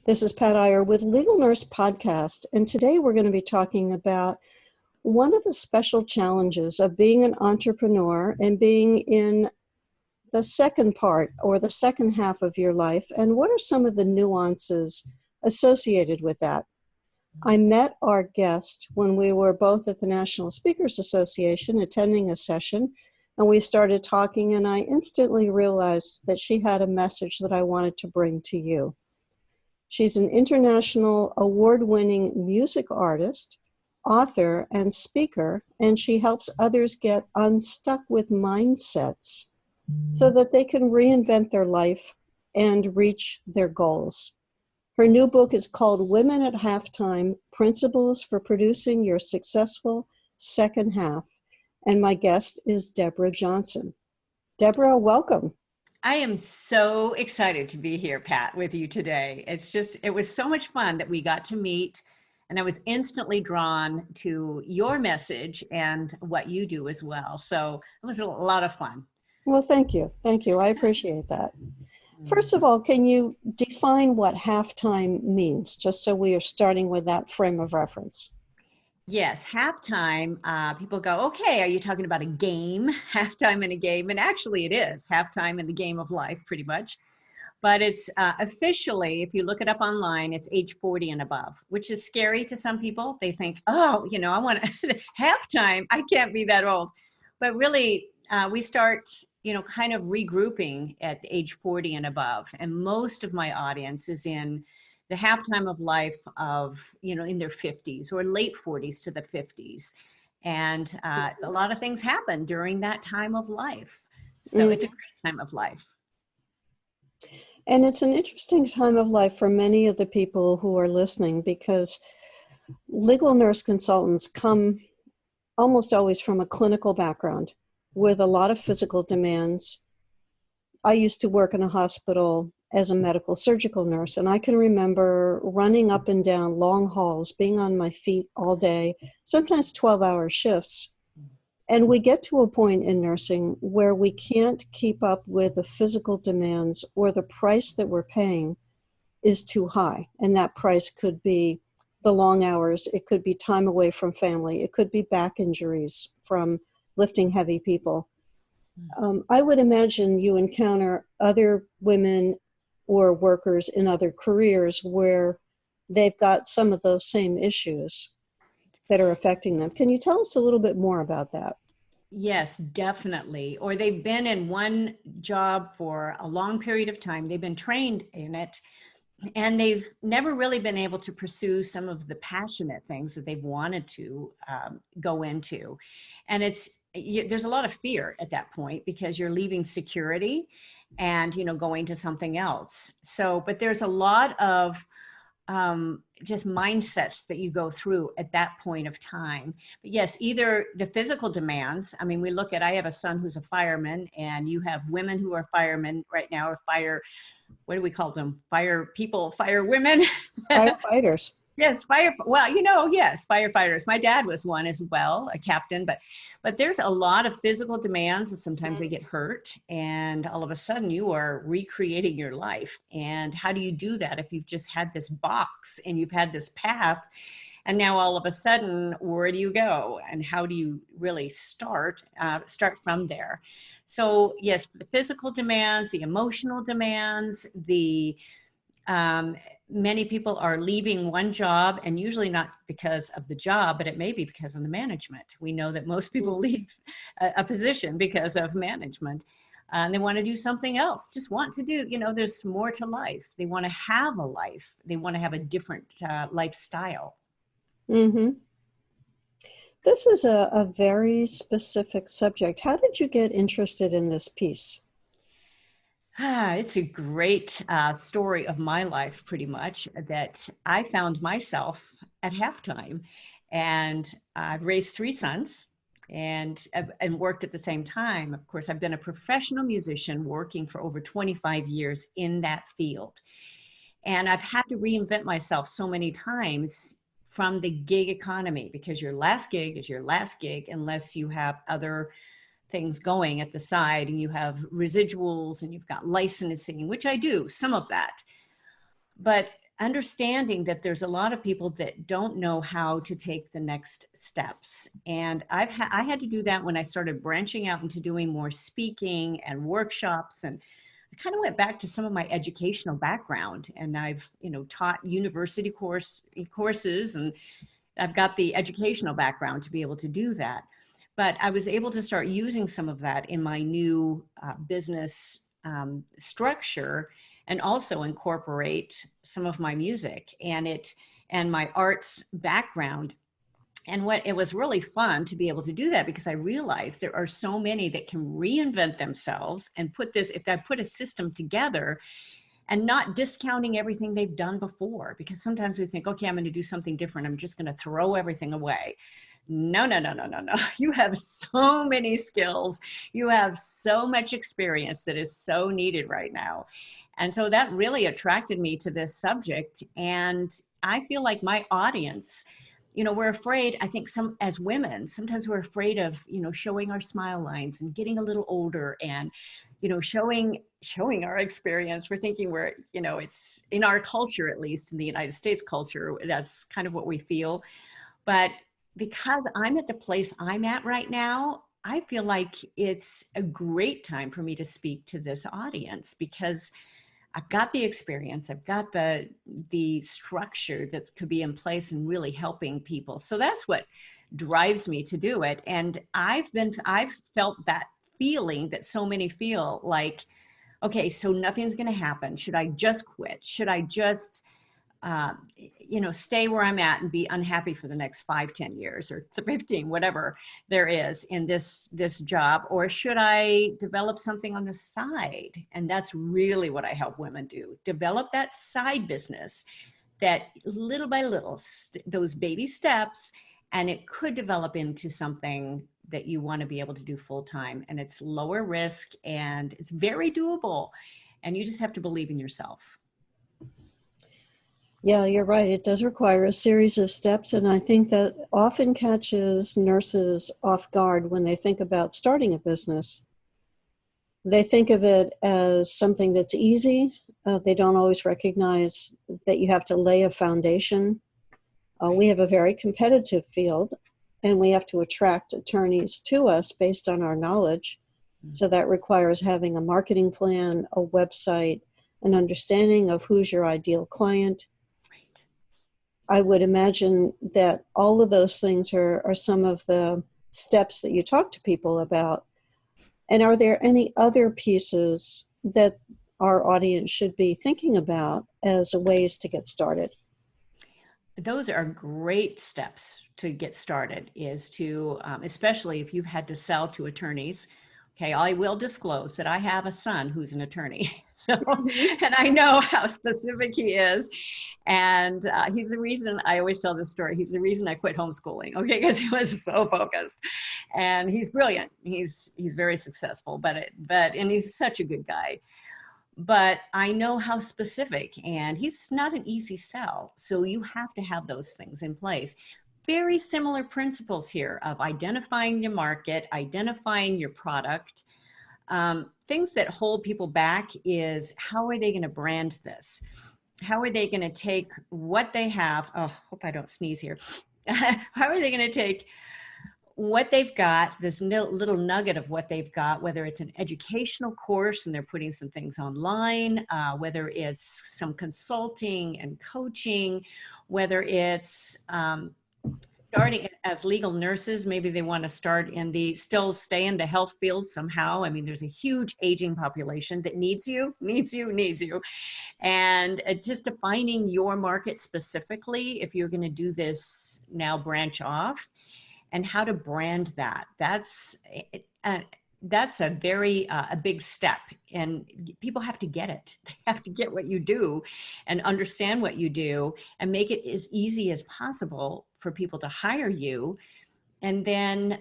This is Pat Iyer with Legal Nurse Podcast, and today we're going to be talking about one of the special challenges of being an entrepreneur and being in the second part or the second half of your life, and what are some of the nuances associated with that. I met our guest when we were both at the National Speakers Association attending a session, and we started talking, and I instantly realized that she had a message that I wanted to bring to you. She's an international award-winning music artist, author, and speaker, and she helps others get unstuck with mindsets so that they can reinvent their life and reach their goals. Her new book is called Women at Halftime: Principles for Producing Your Successful Second Half, and my guest is Deborah Johnson. Deborah, welcome. I am so excited to be here, Pat, with you today. It was so much fun that we got to meet, and I was instantly drawn to your message and what you do as well. So it was a lot of fun. Well, thank you. Thank you. I appreciate that. First of all, can you define what halftime means, just so we are starting with that frame of reference? Yes, halftime, people go, okay, are you talking about a game? Halftime in a game? And actually it is halftime in the game of life, pretty much. But it's officially, if you look it up online, it's age 40 and above, which is scary to some people. They think, oh, I want halftime. I can't be that old. But really, we start, kind of regrouping at age 40 and above. And most of my audience is in the halftime of life of, in their 50s or late 40s to the 50s. And a lot of things happen during that time of life. So it's a great time of life. And it's an interesting time of life for many of the people who are listening, because legal nurse consultants come almost always from a clinical background with a lot of physical demands. I used to work in a hospital as a medical surgical nurse, and I can remember running up and down long halls, being on my feet all day, sometimes 12-hour shifts. And we get to a point in nursing where we can't keep up with the physical demands, or the price that we're paying is too high. And that price could be the long hours, it could be time away from family, it could be back injuries from lifting heavy people. I would imagine you encounter other women or workers in other careers where they've got some of those same issues that are affecting them. Can you tell us a little bit more about that? Yes, definitely. Or they've been in one job for a long period of time. They've been trained in it, and they've never really been able to pursue some of the passionate things that they've wanted to go into. And there's a lot of fear at that point, because you're leaving security and, going to something else. So, but there's a lot of just mindsets that you go through at that point of time. But yes, either the physical demands. I mean, I have a son who's a fireman, and you have women who are firemen right now, or what do we call them? Fire people, fire women? Firefighters. Yes, yes, firefighters. My dad was one as well, a captain, but there's a lot of physical demands, and sometimes they get hurt, and all of a sudden you are recreating your life. And how do you do that if you've just had this box and you've had this path, and now all of a sudden, where do you go? And how do you really start from there? So yes, the physical demands, the emotional demands, many people are leaving one job, and usually not because of the job, but it may be because of the management. We know that most people leave a position because of management, and they want to do something else, just want to do, there's more to life. They want to have a life. They want to have a different lifestyle. Mm-hmm. This is a very specific subject. How did you get interested in this piece? It's a great story of my life, pretty much, that I found myself at halftime, and I've raised 3 sons and worked at the same time. Of course, I've been a professional musician working for over 25 years in that field. And I've had to reinvent myself so many times from the gig economy, because your last gig is your last gig unless you have other things going at the side, and you have residuals, and you've got licensing, which I do some of that. But understanding that there's a lot of people that don't know how to take the next steps. And I had to do that when I started branching out into doing more speaking and workshops. And I kind of went back to some of my educational background, and I've, taught university courses, and I've got the educational background to be able to do that. But I was able to start using some of that in my new business structure, and also incorporate some of my music and my arts background. And it was really fun to be able to do that, because I realized there are so many that can reinvent themselves and if I put a system together, and not discounting everything they've done before, because sometimes we think, okay, I'm going to do something different, I'm just going to throw everything away. No, no, no, no, no, no. You have so many skills. You have so much experience that is so needed right now. And so that really attracted me to this subject. And I feel like my audience, we're afraid, I think as women, sometimes we're afraid of, showing our smile lines and getting a little older and, showing our experience. We're thinking it's in our culture, at least in the United States culture, that's kind of what we feel. But because I'm at the place I'm at right now, I feel like it's a great time for me to speak to this audience, because I've got the experience, I've got the structure that could be in place and really helping people. So that's what drives me to do it. And I've felt that feeling that so many feel like, okay, so nothing's going to happen. Should I just quit? Should I just stay where I'm at and be unhappy for the next 5, 10 years or 15, whatever there is in this job? Or should I develop something on the side? And that's really what I help women do. Develop that side business, that little by little, those baby steps, and it could develop into something that you want to be able to do full time. And it's lower risk and it's very doable. And you just have to believe in yourself. Yeah, you're right. It does require a series of steps. And I think that often catches nurses off guard when they think about starting a business. They think of it as something that's easy. They don't always recognize that you have to lay a foundation. We have a very competitive field, and we have to attract attorneys to us based on our knowledge. So that requires having a marketing plan, a website, an understanding of who's your ideal client. I would imagine that all of those things are some of the steps that you talk to people about. And are there any other pieces that our audience should be thinking about as ways to get started? Those are great steps to get started, is to, especially if you've had to sell to attorneys. Okay, I will disclose that I have a son who's an attorney. So, and I know how specific he is. And he's the reason, I always tell this story, he's the reason I quit homeschooling, okay, because he was so focused. And he's brilliant. He's very successful, and he's such a good guy. But I know how specific, and he's not an easy sell. So you have to have those things in place. Very similar principles here of identifying your market, identifying your product. Things that hold people back is, how are they going to brand this? How are they going to take what they have? Oh, hope I don't sneeze here. How are they going to take what they've got, this little nugget of what they've got, whether it's an educational course and they're putting some things online, whether it's some consulting and coaching, whether it's starting as legal nurses, maybe they want to still stay in the health field somehow. I mean, there's a huge aging population that needs you. And just defining your market specifically, if you're going to do this now branch off, and how to brand that. That's a very a big step, and people have to get it. They have to get what you do and understand what you do, and make it as easy as possible for people to hire you. And then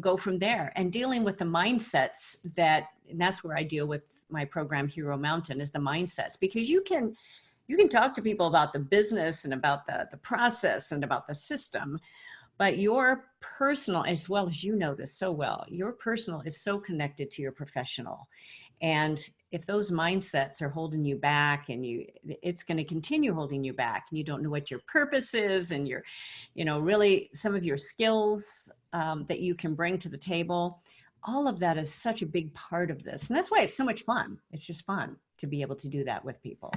go from there, and dealing with the mindsets and that's where I deal with my program Hero Mountain, is the mindsets, because you can talk to people about the business and about the process and about the system. But your personal, as well as you know this so well, your personal is so connected to your professional. And if those mindsets are holding you back, and it's going to continue holding you back, and you don't know what your purpose is, and your, really some of your skills that you can bring to the table, all of that is such a big part of this. And that's why it's so much fun. It's just fun to be able to do that with people.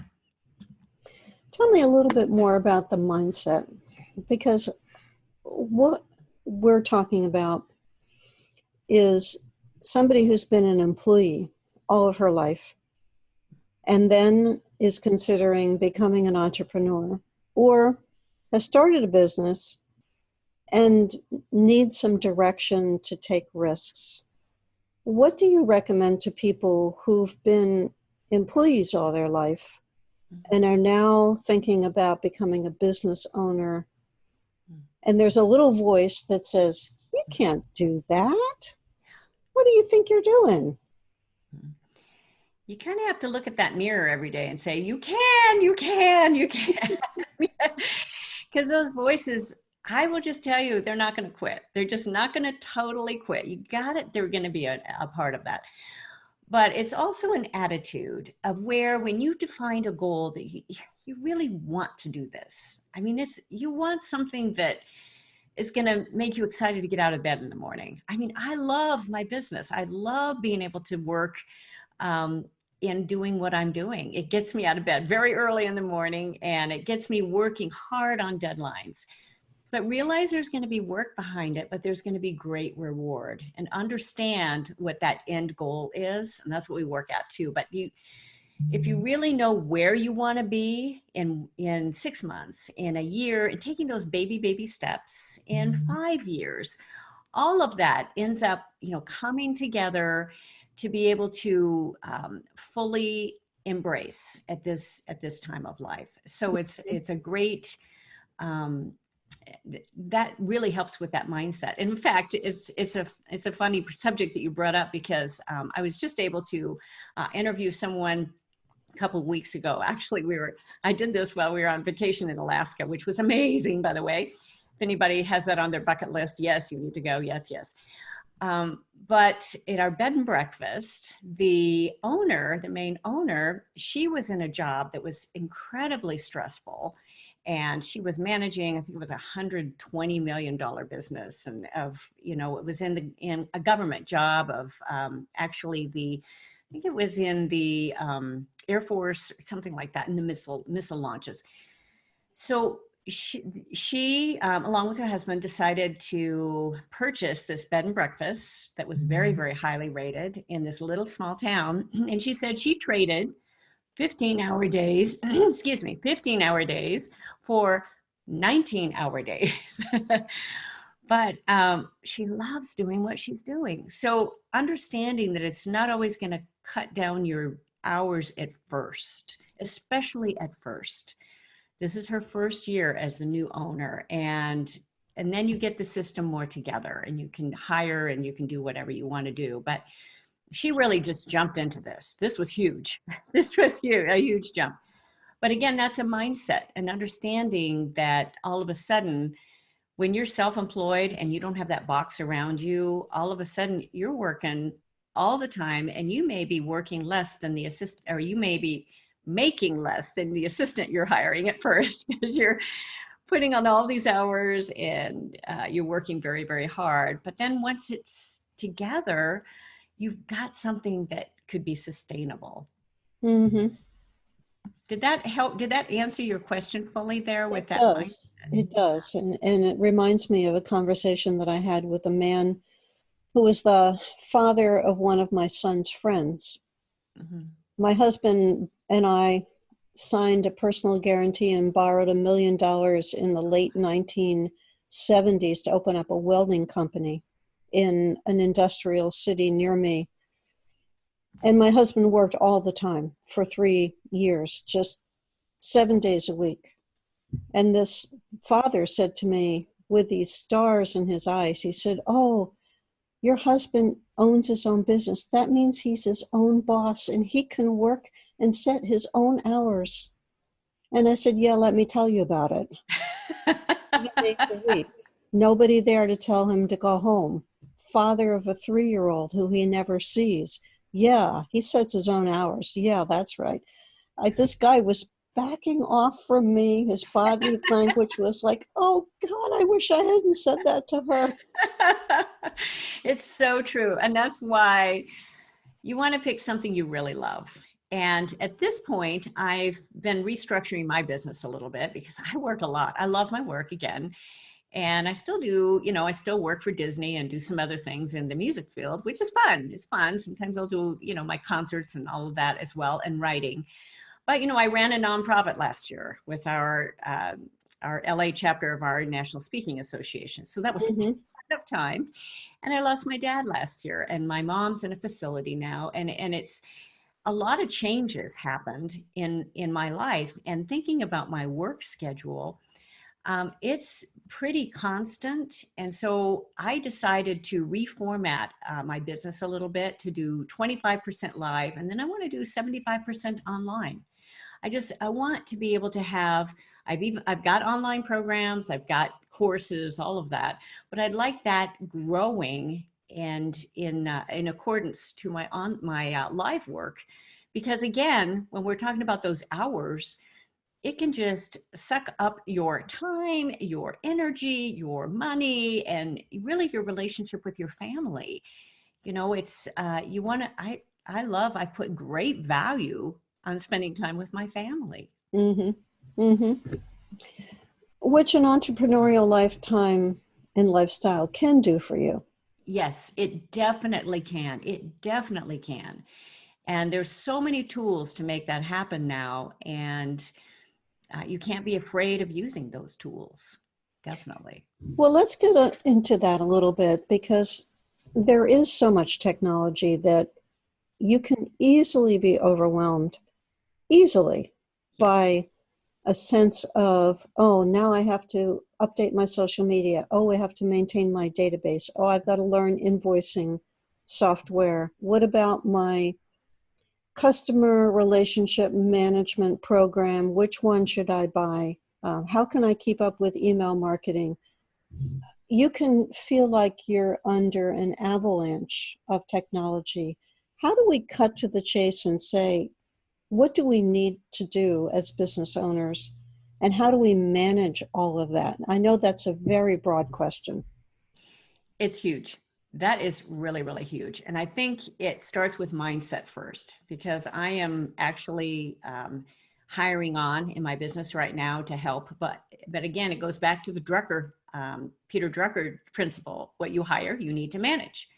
Tell me a little bit more about the mindset, because what we're talking about is somebody who's been an employee all of her life and then is considering becoming an entrepreneur, or has started a business and needs some direction to take risks. What do you recommend to people who've been employees all their life and are now thinking about becoming a business owner? And there's a little voice that says, you can't do that. What do you think you're doing? You kind of have to look at that mirror every day and say, you can, you can, you can. Because those voices, I will just tell you, they're not going to quit. They're just not going to totally quit. You got it. They're going to be a part of that. But it's also an attitude of where, when you define a goal that you really want to do this. I mean, you want something that is going to make you excited to get out of bed in the morning. I mean, I love my business. I love being able to work in doing what I'm doing. It gets me out of bed very early in the morning, and it gets me working hard on deadlines. But realize there's going to be work behind it, but there's going to be great reward, and understand what that end goal is. And that's what we work at too. But if you really know where you want to be in 6 months, in a year, and taking those baby steps in 5 years, all of that ends up, coming together to be able to fully embrace at this time of life. So it's a great, that really helps with that mindset. And in fact, it's a funny subject that you brought up, because I was just able to interview someone a couple of weeks ago. Actually, I did this while we were on vacation in Alaska, which was amazing, by the way. If anybody has that on their bucket list, yes, you need to go. Yes. But at our bed and breakfast, the main owner, she was in a job that was incredibly stressful. And she was managing, I think it was $120 million business. And it was in a government job of actually I think it was in the Air Force, something like that, in the missile launches. So she along with her husband, decided to purchase this bed and breakfast that was very, very highly rated in this little small town. And she said she traded 15-hour days, 15-hour days for 19-hour days. But she loves doing what she's doing. So understanding that it's not always going to cut down your hours at first, especially at first. This is her first year as the new owner. And then you get the system more together, and you can hire and you can do whatever you want to do. But she really just jumped into this. This was huge. This was huge, a huge jump. But again, that's a mindset, and understanding that all of a sudden, when you're self-employed and you don't have that box around you, all of a sudden you're working all the time, and you may be working less than the assistant, or you may be making less than the assistant you're hiring at first, because you're putting on all these hours, and you're working very, very hard. But then once it's together, you've got something that could be sustainable. Mm-hmm. Did that help? Did that answer your question fully there with that? It does. And it reminds me of a conversation that I had with a man who was the father of one of my son's friends. Mm-hmm. My husband and I signed a personal guarantee and borrowed $1 million in the late 1970s to open up a welding company in an industrial city near me. And my husband worked all the time for 3 years, just 7 days a week. And this father said to me, with these stars in his eyes, he said, "Oh, your husband owns his own business. That means he's his own boss, and he can work and set his own hours." And I said, "Yeah, let me tell you about it." 7 days a week. Nobody there to tell him to go home. Father of a 3-year-old who he never sees. Yeah, he sets his own hours. Yeah, that's right. This guy was backing off from me. His body language was like, oh God, I wish I hadn't said that to her. It's so true. And that's why you want to pick something you really love. And at this point, I've been restructuring my business a little bit because I work a lot. I love my work again. And I still do, I still work for Disney and do some other things in the music field, which is fun. It's fun. Sometimes I'll do, my concerts and all of that as well, and writing. But, I ran a nonprofit last year with our LA chapter of our National Speaking Association. So that was a lot of time. And I lost my dad last year, and my mom's in a facility now. And it's a lot of changes happened in my life. And thinking about my work schedule, it's pretty constant. And so I decided to reformat my business a little bit to do 25% live, and then I want to do 75% online. I want to be able to have, I've got online programs, I've got courses, all of that, but I'd like that growing and in accordance to my live work, because again, when we're talking about those hours, it can just suck up your time, your energy, your money, and really your relationship with your family. It's you want to. I put great value on spending time with my family. Which an entrepreneurial lifetime and lifestyle can do for you. Yes, it definitely can. It definitely can. And there's so many tools to make that happen now. And you can't be afraid of using those tools. Definitely. Well, let's get into that a little bit, because there is so much technology that you can easily be overwhelmed, easily, by a sense of, oh, now I have to update my social media. Oh, I have to maintain my database. Oh, I've got to learn invoicing software. What about my customer relationship management program? Which one should I buy? How can I keep up with email marketing? You can feel like you're under an avalanche of technology. How do we cut to the chase and say, what do we need to do as business owners? And how do we manage all of that? I know that's a very broad question. It's huge. That is really, really huge. And I think it starts with mindset first, because I am actually hiring on in my business right now to help. But again, it goes back to the Peter Drucker principle. What you hire, you need to manage.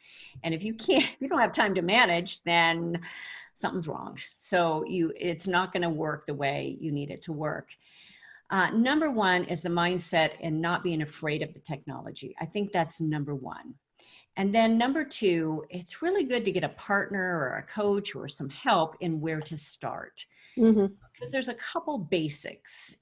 And if you don't have time to manage, then something's wrong. So it's not going to work the way you need it to work. Number one is the mindset and not being afraid of the technology. I think that's number one. And then number two, it's really good to get a partner or a coach or some help in where to start. Because there's a couple basics.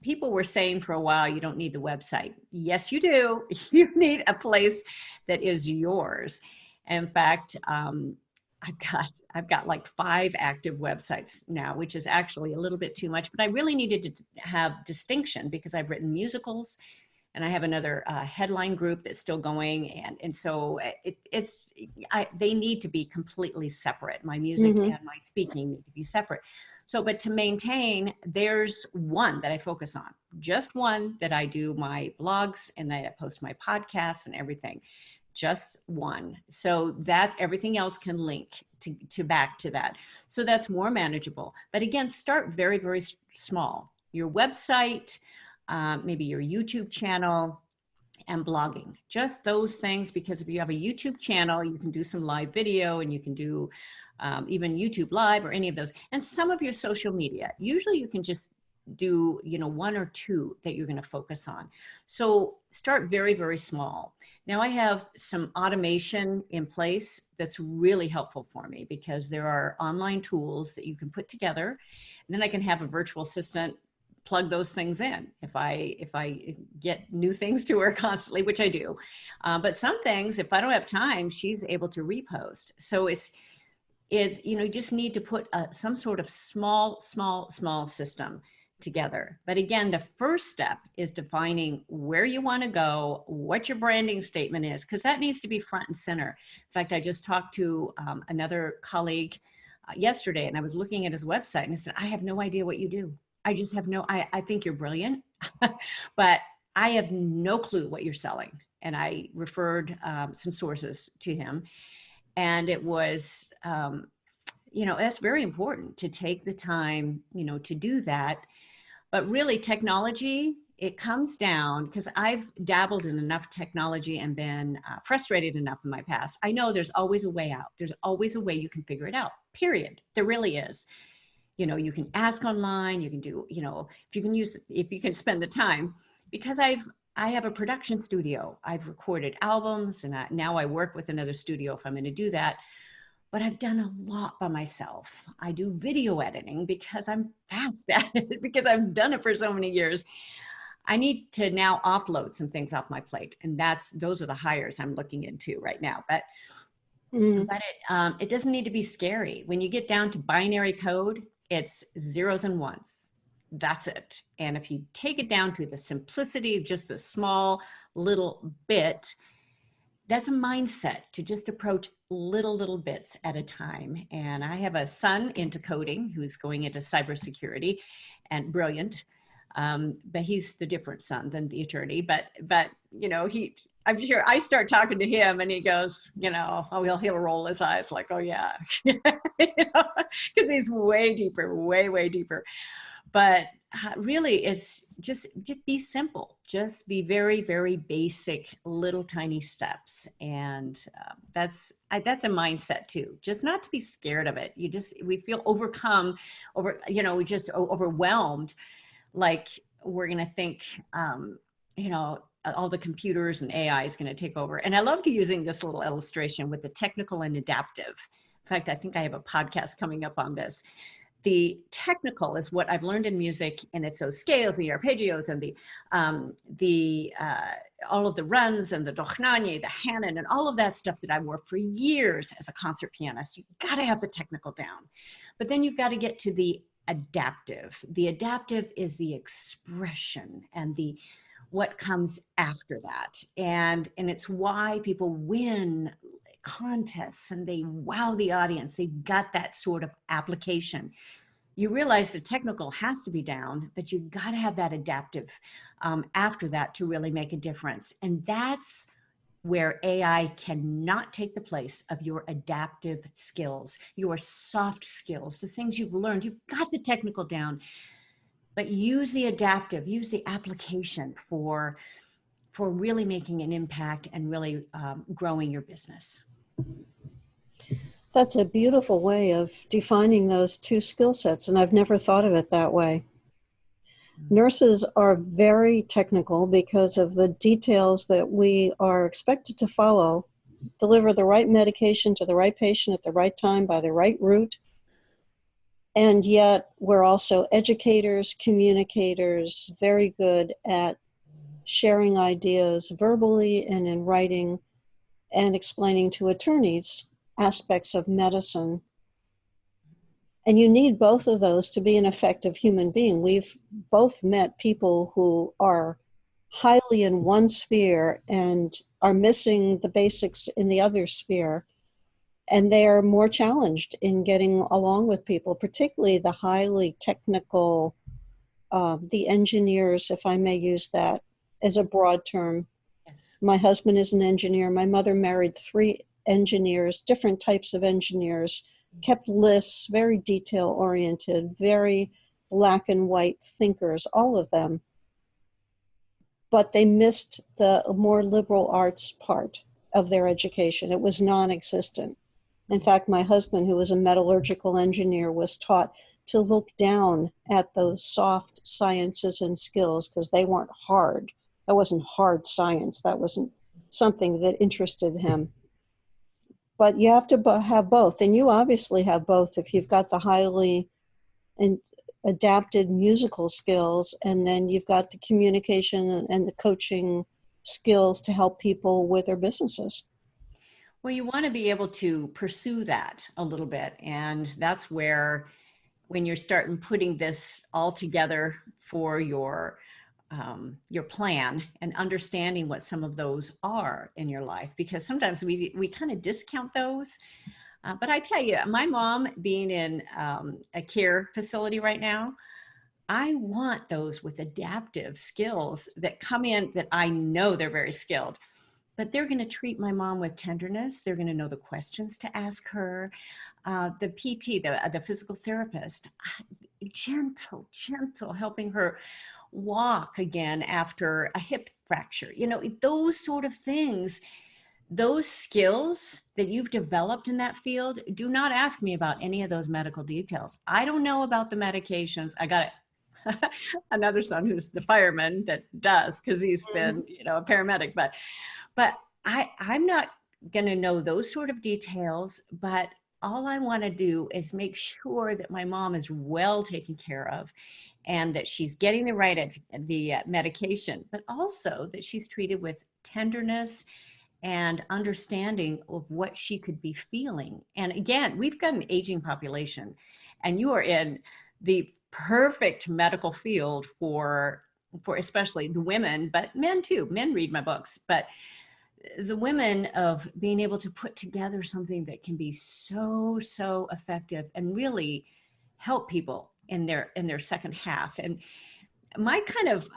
People were saying for a while, you don't need the website. Yes, you do. You need a place that is yours. In fact, I've got like 5 active websites now, which is actually a little bit too much, but I really needed to have distinction because I've written musicals, and I have another headline group that's still going. And so they need to be completely separate. My music and my speaking need to be separate. So, but to maintain, there's one that I focus on, just one that I do my blogs and I post my podcasts and everything. Just one. So that everything else can link to back to that. So that's more manageable. But again, start very, very small. Your website, maybe your YouTube channel, and blogging. Just those things, because if you have a YouTube channel, you can do some live video, and you can do even YouTube Live or any of those. And some of your social media, usually you can just do 1 or 2 that you're going to focus on. So start very, very small. Now I have some automation in place that's really helpful for me, because there are online tools that you can put together, and then I can have a virtual assistant plug those things in if I get new things to her constantly, which I do. But some things, if I don't have time, she's able to repost. So you just need to put some sort of small system. together. But again, the first step is defining where you want to go, what your branding statement is, because that needs to be front and center. In fact, I just talked to another colleague yesterday, and I was looking at his website, and I said, I have no idea what you do. I just have I think you're brilliant, but I have no clue what you're selling. And I referred some sources to him. And it was, that's very important to take the time, to do that. But really technology, it comes down, because I've dabbled in enough technology and been frustrated enough in my past. I know there's always a way out. There's always a way you can figure it out, period. There really is. You can ask online, you can do, if you can spend the time, because I have a production studio. I've recorded albums, and now I work with another studio if I'm going to do that. But I've done a lot by myself. I do video editing because I'm fast at it, because I've done it for so many years. I need to now offload some things off my plate, and those are the hires I'm looking into right now. But it doesn't need to be scary. When you get down to binary code, it's zeros and ones. That's it. And if you take it down to the simplicity of just the small little bit, that's a mindset to just approach little bits at a time. And I have a son into coding who's going into cybersecurity, and brilliant. But he's the different son than the attorney. But I'm sure I start talking to him and he goes, he'll roll his eyes like, oh yeah, because he's way deeper, way deeper. But really, it's just be simple. Just be very, very basic, little tiny steps. And that's a mindset too. Just not to be scared of it. We feel just overwhelmed. Like we're going to think, all the computers and AI is going to take over. And I loved using this little illustration with the technical and adaptive. In fact, I think I have a podcast coming up on this. The technical is what I've learned in music, and it's those scales, the arpeggios, and the all of the runs, and the dochnanye, the Hanon, and all of that stuff that I wore for years as a concert pianist. You've got to have the technical down. But then you've got to get to the adaptive. The adaptive is the expression and what comes after that. And it's why people win contests and they wow the audience. They've got that sort of application. You realize the technical has to be down, but you've got to have that adaptive after that to really make a difference. And that's where AI cannot take the place of your adaptive skills, your soft skills, the things you've learned. You've got the technical down, but use the adaptive, use the application for really making an impact and really growing your business. That's a beautiful way of defining those two skill sets, and I've never thought of it that way. Nurses are very technical because of the details that we are expected to follow, deliver the right medication to the right patient at the right time by the right route. And yet we're also educators, communicators, very good at sharing ideas verbally and in writing, and explaining to attorneys aspects of medicine. And you need both of those to be an effective human being. We've both met people who are highly in one sphere and are missing the basics in the other sphere. And they are more challenged in getting along with people, particularly the highly technical, the engineers, if I may use that as a broad term. Yes. My husband is an engineer. My mother married 3 engineers, different types of engineers, kept lists, very detail-oriented, very black and white thinkers, all of them. But they missed the more liberal arts part of their education. It was non-existent. In fact, my husband, who was a metallurgical engineer, was taught to look down at those soft sciences and skills because they weren't hard. That wasn't hard science. That wasn't something that interested him. But you have to have both, and you obviously have both if you've got the highly adapted musical skills, and then you've got the communication and the coaching skills to help people with their businesses. Well, you want to be able to pursue that a little bit, and that's where when you're starting putting this all together for your plan and understanding what some of those are in your life, because sometimes we kind of discount those. But I tell you, my mom being in a care facility right now, I want those with adaptive skills that come in that I know they're very skilled, but they're going to treat my mom with tenderness. They're going to know the questions to ask her. The PT, the physical therapist, gentle, helping her walk again after a hip fracture. You know, those sort of things, those skills that you've developed in that field. Do not ask me about any of those medical details. I don't know about the medications. I got another son who's the fireman that does, because he's been, you know, a paramedic, but I'm not going to know those sort of details. But all I want to do is make sure that my mom is well taken care of, and that she's getting the right medication, but also that she's treated with tenderness and understanding of what she could be feeling. And again, we've got an aging population, and you are in the perfect medical field for especially the women, but men too. Men read my books, but the women, of being able to put together something that can be so effective and really help people in their second half. And my kind of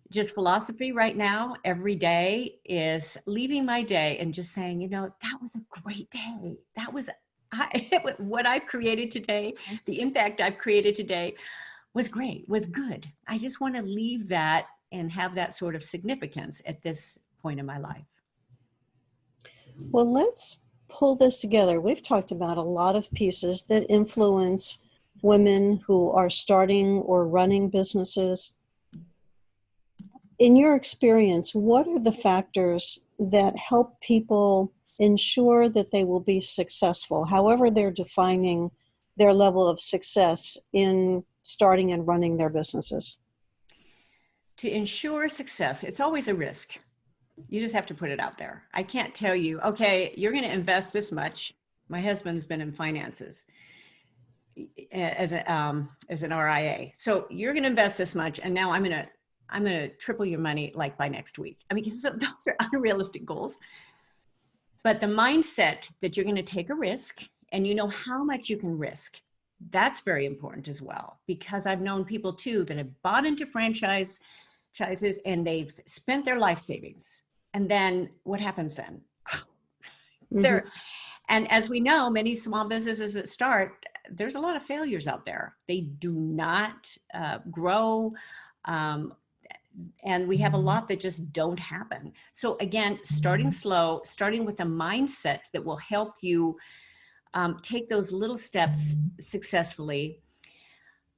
just philosophy right now, every day, is leaving my day and just saying, you know, that was a great day. That was what I've created today, the impact I've created today was great, was good. I just want to leave that and have that sort of significance at this point in my life. Well, let's pull this together. We've talked about a lot of pieces that influence women who are starting or running businesses. In your experience, what are the factors that help people ensure that they will be successful, however they're defining their level of success in starting and running their businesses? To ensure success, it's always a risk. You just have to put it out there. I can't tell you, okay, you're going to invest this much. My husband's been in finances as an RIA. So you're going to invest this much, and now I'm going to triple your money like by next week. I mean, those are unrealistic goals. But the mindset that you're going to take a risk, and you know how much you can risk, that's very important as well. Because I've known people too that have bought into franchises and they've spent their life savings. And then what happens then? And as we know, many small businesses that start, there's a lot of failures out there. They do not grow. And we have a lot that just don't happen. So again, starting slow, starting with a mindset that will help you take those little steps successfully.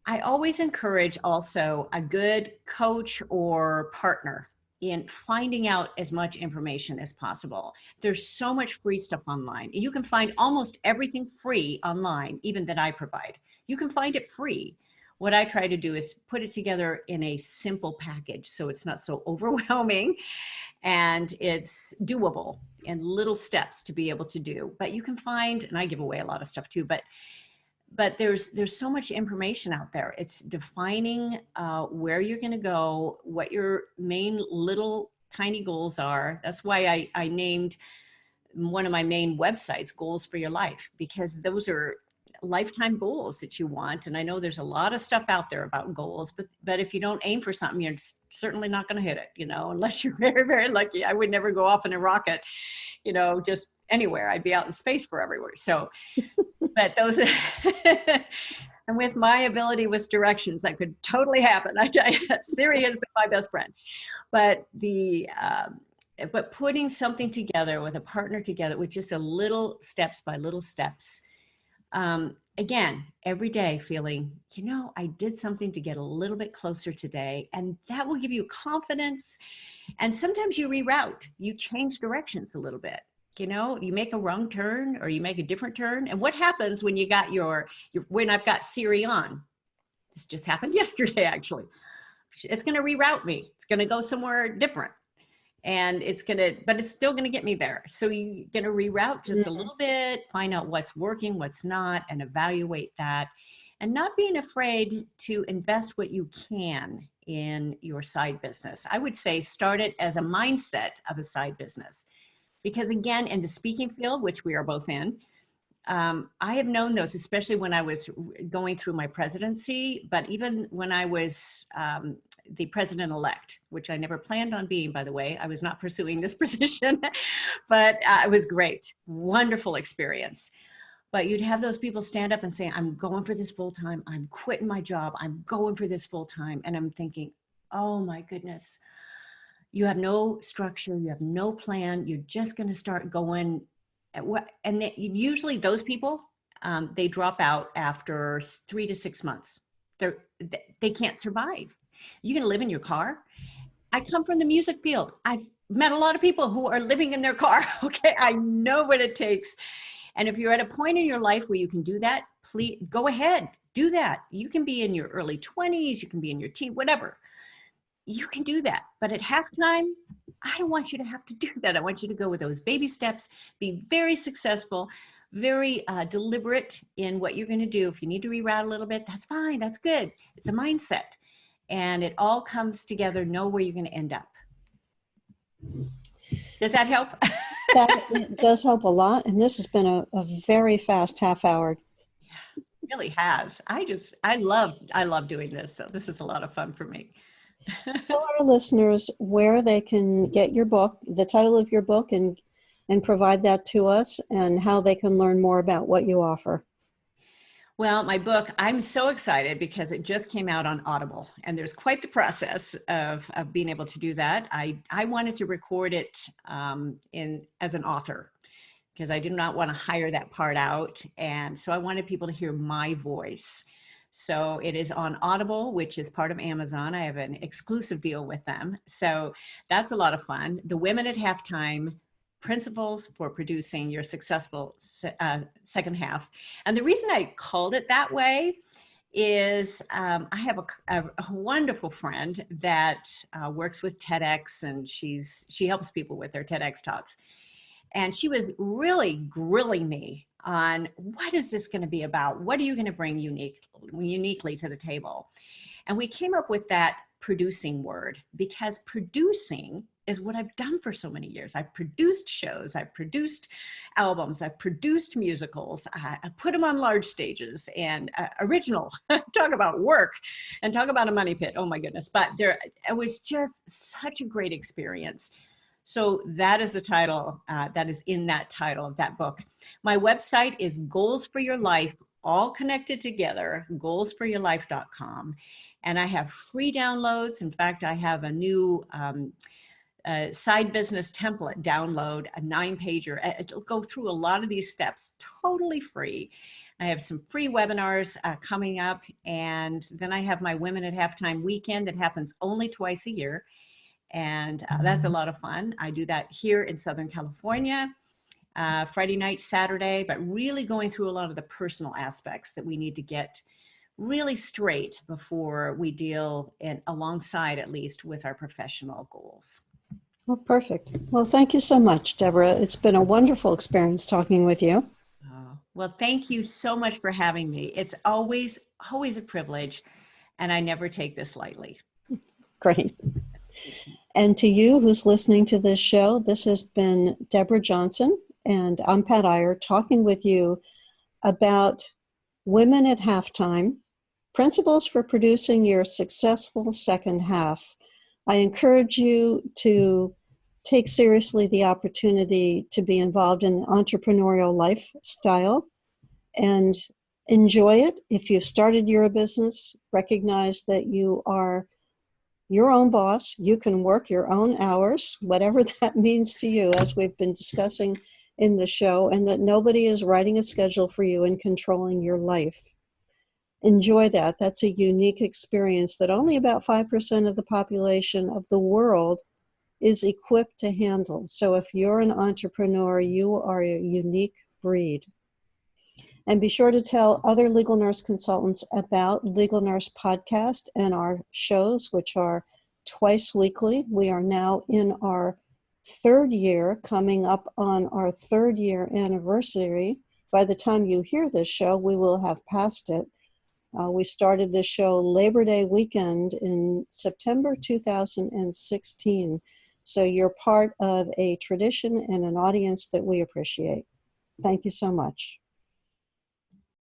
I always encourage also a good coach or partner in finding out as much information as possible. There's so much free stuff online. You can find almost everything free online, even that I provide. You can find it free. What I try to do is put it together in a simple package so it's not so overwhelming, and it's doable in little steps to be able to do. But you can find, and I give away a lot of stuff too, but there's so much information out there. It's defining where you're going to go, what your main little tiny goals are. That's why I named one of my main websites Goals for Your Life, because those are lifetime goals that you want. And I know there's a lot of stuff out there about goals, but if you don't aim for something, you're certainly not going to hit it, you know, unless you're very, very lucky. I would never go off in a rocket, you know, just anywhere. I'd be out in space for everywhere. So, but those, and with my ability with directions, that could totally happen. I tell you, Siri has been my best friend. But but putting something together with a partner together with just a little steps by little steps, again, every day feeling, you know, I did something to get a little bit closer today, and that will give you confidence. And sometimes you reroute, you change directions a little bit. You know, you make a wrong turn or you make a different turn. And what happens when you got when I've got Siri on? This just happened yesterday, actually. It's going to reroute me. It's going to go somewhere different. and but it's still gonna get me there. So you're gonna reroute just a little bit, find out what's working, what's not, and evaluate that. And not being afraid to invest what you can in your side business. I would say start it as a mindset of a side business. Because again, in the speaking field, which we are both in, I have known those, especially when I was going through my presidency, but even when I was the president-elect, which I never planned on being, by the way. I was not pursuing this position, but it was great, wonderful experience. But you'd have those people stand up and say, I'm going for this full time. I'm quitting my job. I'm going for this full time. And I'm thinking, oh my goodness, you have no structure. You have no plan. You're just going to start going. And usually those people, they drop out after 3 to 6 months. They can't survive. You can live in your car. I come from the music field. I've met a lot of people who are living in their car. Okay, I know what it takes. And if you're at a point in your life where you can do that, please go ahead, do that. You can be in your early 20s, you can be in your teen, whatever. You can do that. But at halftime, I don't want you to have to do that. I want you to go with those baby steps, be very successful, very deliberate in what you're going to do. If you need to reroute a little bit, that's fine. That's good. It's a mindset. And it all comes together. Know where you're going to end up. Does that help? That does help a lot. And this has been a very fast half hour. Yeah, it really has. I love doing this. So this is a lot of fun for me. Tell our listeners where they can get your book, the title of your book, and provide that to us, and how they can learn more about what you offer. Well, my book, I'm so excited because it just came out on Audible, and there's quite the process of being able to do that. I wanted to record it as an author because I did not want to hire that part out. And so I wanted people to hear my voice. So it is on Audible, which is part of Amazon. I have an exclusive deal with them. So that's a lot of fun. The Women at Halftime: Principles for Producing Your Successful Second Half. And the reason I called it that way is I have a wonderful friend that works with TEDx, and she helps people with their TEDx talks. And she was really grilling me on what is this going to be about? What are you going to bring uniquely to the table? And we came up with that producing word, because producing is what I've done for so many years. I've produced shows, I've produced albums, I've produced musicals, I put them on large stages, and original, talk about work and talk about a money pit, oh my goodness. But it was just such a great experience. So that is the title, that is in that title of that book. My website is Goals for Your Life, all connected together, goalsforyourlife.com. And I have free downloads. In fact, I have a new side business template download, a 9-pager. It'll go through a lot of these steps, totally free. I have some free webinars coming up. And then I have my Women at Halftime weekend that happens only twice a year. And that's a lot of fun. I do that here in Southern California, Friday night, Saturday, but really going through a lot of the personal aspects that we need to get really straight before we deal alongside, at least, with our professional goals. Well, perfect. Well, thank you so much, Deborah. It's been a wonderful experience talking with you. Well, thank you so much for having me. It's always a privilege, and I never take this lightly. Great. And to you who's listening to this show, this has been Deborah Johnson, and I'm Pat Iyer, talking with you about Women at Halftime, Principles for Producing Your Successful Second Half. I encourage you to take seriously the opportunity to be involved in the entrepreneurial lifestyle and enjoy it. If you've started your business, recognize that you are your own boss. You can work your own hours, whatever that means to you, as we've been discussing in the show, and that nobody is writing a schedule for you and controlling your life. Enjoy that. That's a unique experience that only about 5% of the population of the world is equipped to handle. So if you're an entrepreneur, you are a unique breed. And be sure to tell other legal nurse consultants about Legal Nurse Podcast and our shows, which are twice weekly. We are now in our third year, coming up on our 3rd-year anniversary. By the time you hear this show, we will have passed it. We started this show Labor Day weekend in September 2016. So you're part of a tradition and an audience that we appreciate. Thank you so much.